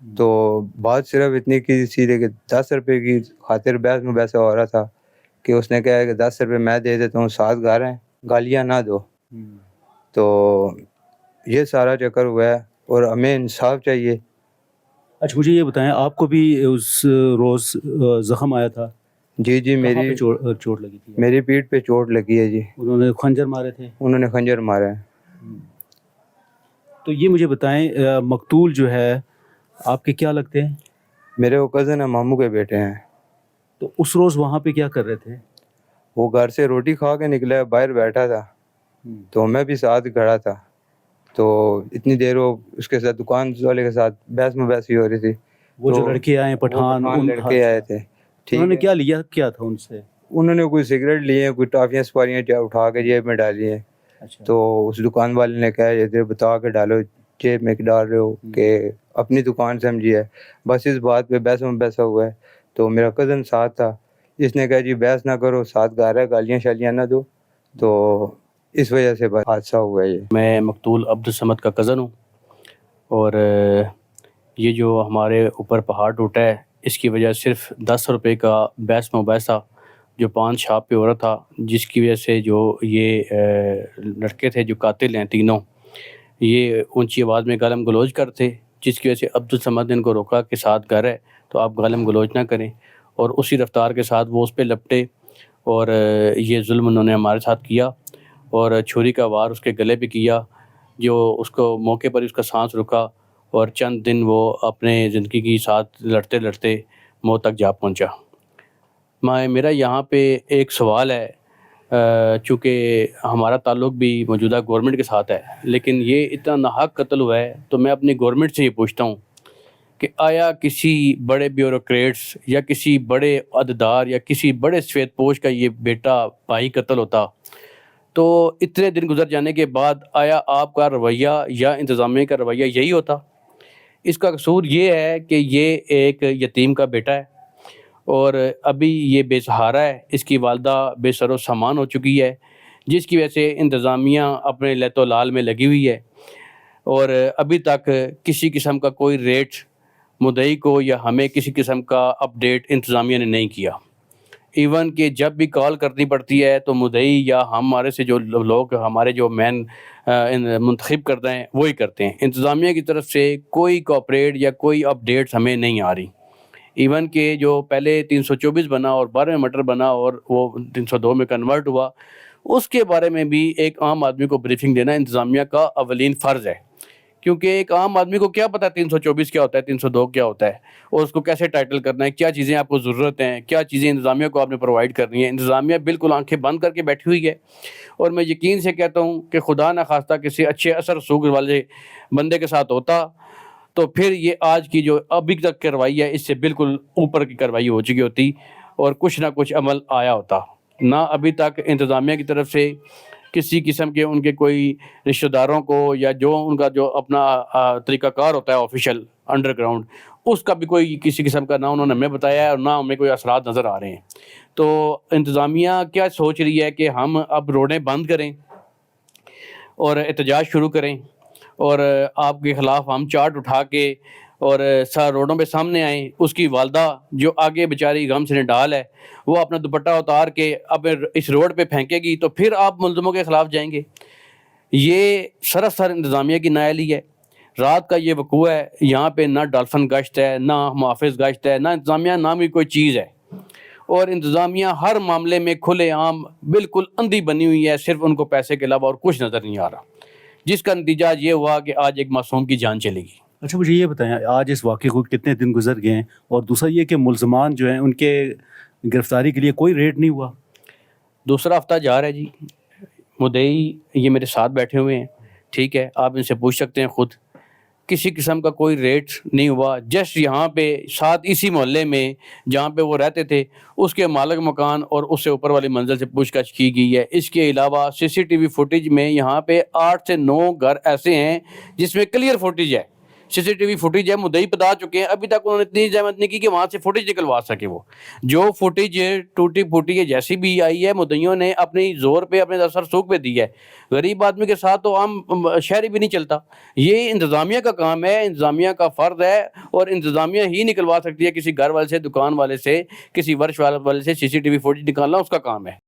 تو بات صرف اتنی کی سیدھے کہ 10 روپے کی خاطر بحث میں ویسا ہو رہا تھا کہ اس نے کہا کہ 10 روپے میں دے دیتا ہوں، 7 گھر ہیں، گالیاں نہ دو. تو یہ سارا چکر ہوا ہے اور ہمیں انصاف چاہیے. اچھا مجھے یہ بتائیں، آپ کو بھی اس روز زخم آیا تھا؟ جی کہاں پہ میری چوٹ لگی تھی؟ میری پیٹھ پہ چوٹ لگی ہے جی. انہوں نے خنجر مارے تھے؟ انہوں نے خنجر مارا ہے. تو یہ مجھے بتائیں، مقتول جو ہے آپ کے کیا لگتے ہیں؟ میرے وہ کزن ہیں، ماموں کے بیٹے ہیں. تو اس روز وہاں پہ کیا کر رہے تھے؟ وہ گھر سے روٹی کھا کے نکلا، باہر بیٹھا تھا تو میں بھی ساتھ کھڑا تھا. تو اتنی دیر وہ اس کے ساتھ دکان والے کے ساتھ بحث مباحثی ہو رہی تھی. وہ جو تو لڑکے آئے پٹھان، وہ لڑکے آئے تھے. انہوں نے ٹھیک ہے، کیا لیا کیا تھا ان سے؟ انہوں نے کوئی سگریٹ لیے، کوئی ٹافیاں سپاریاں اٹھا کے جیب میں ڈالی ہیں. اچھا تو اس دکان والے نے کہا ادھر بتا کے ڈالو، جیب میں ڈال رہے ہو کہ اپنی دکان سمجھی ہے. بس اس بات پہ بحث مباحثہ ہوا ہے. تو میرا کزن ساتھ تھا، اس نے کہا جی بحث نہ کرو، ساتھ گا رہا ہے، گالیاں شالیاں نہ دو. تو اس وجہ سے بس حادثہ ہوا ہے یہ. میں مقتول عبدالصمد کا کزن ہوں، اور یہ جو ہمارے اوپر پہاڑ ٹوٹا ہے اس کی وجہ صرف 10 روپے کا بحث مباحثہ جو پان شاپ پہ ہو رہا تھا، جس کی وجہ سے جو یہ لڑکے تھے جو قاتل ہیں تینوں، یہ اونچی آواز میں گالم گلوچ کرتے، جس کی وجہ سے عبدالصمد نے ان کو روکا کہ ساتھ گھر ہے تو آپ گالم گلوچ نہ کریں، اور اسی رفتار کے ساتھ وہ اس پہ لپٹے اور یہ ظلم انہوں نے ہمارے ساتھ کیا، اور چھری کا وار اس کے گلے پہ کیا، جو اس کو موقع پر اس کا سانس رکا، اور چند دن وہ اپنے زندگی کے ساتھ لڑتے لڑتے موت تک جا پہنچا. میرا یہاں پہ ایک سوال ہے، چونکہ ہمارا تعلق بھی موجودہ گورنمنٹ کے ساتھ ہے، لیکن یہ اتنا ناحق قتل ہوا ہے تو میں اپنی گورنمنٹ سے یہ پوچھتا ہوں کہ آیا کسی بڑے بیوروکریٹس یا کسی بڑے عہدیدار یا کسی بڑے سفید پوش کا یہ بیٹا بھائی قتل ہوتا تو اتنے دن گزر جانے کے بعد آیا آپ کا رویہ یا انتظامیہ کا رویہ یہی ہوتا؟ اس کا قصور یہ ہے کہ یہ ایک یتیم کا بیٹا ہے اور ابھی یہ بے سہارا ہے، اس کی والدہ بے سر و سامان ہو چکی ہے، جس کی وجہ سے انتظامیہ اپنے لیت و لال میں لگی ہوئی ہے، اور ابھی تک کسی قسم کا کوئی ریٹ مدعی کو یا ہمیں کسی قسم کا اپڈیٹ انتظامیہ نے نہیں کیا. ایون کہ جب بھی کال کرنی پڑتی ہے تو مدعی یا ہمارے سے جو لوگ ہمارے جو مین منتخب کرتے ہیں وہی کرتے ہیں. انتظامیہ کی طرف سے کوئی کوآپریٹ یا کوئی اپڈیٹس ہمیں نہیں آ رہی. ایون کہ جو پہلے 324 بنا اور 12 مٹر بنا اور وہ 302 میں کنورٹ ہوا، اس کے بارے میں بھی ایک عام آدمی کو بریفنگ دینا انتظامیہ کا اولین فرض ہے، کیونکہ ایک عام آدمی کو کیا پتہ 324 کیا ہوتا ہے، 302 کیا ہوتا ہے، اور اس کو کیسے ٹائٹل کرنا ہے، کیا چیزیں آپ کو ضرورت ہیں، کیا چیزیں انتظامیہ کو آپ نے پرووائڈ کرنی ہے. انتظامیہ بالکل آنکھیں بند کر کے بیٹھی ہوئی ہے، اور میں یقین سے کہتا ہوں کہ خدا نہ خواستہ کسی اچھے اثر سوگ والے بندے کے ساتھ ہوتا تو پھر یہ آج کی جو ابھی تک کارروائی ہے اس سے بالکل اوپر کی کارروائی ہو چکی ہوتی اور کچھ نہ کچھ عمل آیا ہوتا. نہ ابھی تک انتظامیہ کی طرف سے کسی قسم کے ان کے کوئی رشتہ داروں کو یا جو ان کا جو اپنا طریقہ کار ہوتا ہے آفیشیل انڈر گراؤنڈ، اس کا بھی کوئی کسی قسم کا نہ انہوں نے ہمیں بتایا ہے اور نہ ہمیں کوئی اثرات نظر آ رہے ہیں. تو انتظامیہ کیا سوچ رہی ہے کہ ہم اب روڈیں بند کریں اور احتجاج شروع کریں اور آپ کے خلاف ہم چارٹ اٹھا کے اور روڈوں پہ سامنے آئیں. اس کی والدہ جو آگے بیچاری غم سے نڈال ہے وہ اپنا دوپٹہ اتار کے اب اس روڈ پہ پھینکے گی تو پھر آپ ملزموں کے خلاف جائیں گے. یہ سراسر انتظامیہ کی نااہلی ہے. رات کا یہ وقوع ہے، یہاں پہ نہ ڈالفن گشت ہے، نہ محافظ گشت ہے، نہ انتظامیہ نام کی کوئی چیز ہے، اور انتظامیہ ہر معاملے میں کھلے عام بالکل اندھی بنی ہوئی ہے، صرف ان کو پیسے کے علاوہ اور کچھ نظر نہیں آ رہا، جس کا نتیجہ یہ ہوا کہ آج ایک معصوم کی جان چلے گی. اچھا مجھے یہ بتائیں، آج اس واقعے کو کتنے دن گزر گئے ہیں، اور دوسرا یہ کہ ملزمان جو ہیں ان کے گرفتاری کے لیے کوئی ریٹ نہیں ہوا؟ دوسرا ہفتہ جا رہا ہے جی. مدعی یہ میرے ساتھ بیٹھے ہوئے ہیں، ٹھیک ہے، آپ ان سے پوچھ سکتے ہیں خود. کسی قسم کا کوئی ریٹ نہیں ہوا. جسٹ یہاں پہ ساتھ اسی محلے میں جہاں پہ وہ رہتے تھے اس کے مالک مکان اور اس سے اوپر والی منزل سے پوچھ گچھ کی گئی ہے. اس کے علاوہ CCTV فوٹیج میں یہاں پہ 8 سے 9 گھر ایسے ہیں جس میں کلیئر فوٹیج ہے CCTV فوٹیج ہے مدعی بتا چکے ہیں, ابھی تک انہوں نے اتنی زحمت نہیں کی کہ وہاں سے فوٹیج نکلوا سکے. وہ جو فوٹیج ٹوٹی پھوٹی ہے جیسی بھی آئی ہے, مدعیوں نے اپنی زور پہ اپنے اثر سوکھ پہ دی ہے. غریب آدمی کے ساتھ تو عام شہری بھی نہیں چلتا. یہ انتظامیہ کا کام ہے, انتظامیہ کا فرض ہے, اور انتظامیہ ہی نکلوا سکتی ہے کسی گھر والے سے, دکان والے سے, کسی ورش والے سے CCTV فوٹیج نکالنا اس کا کام ہے.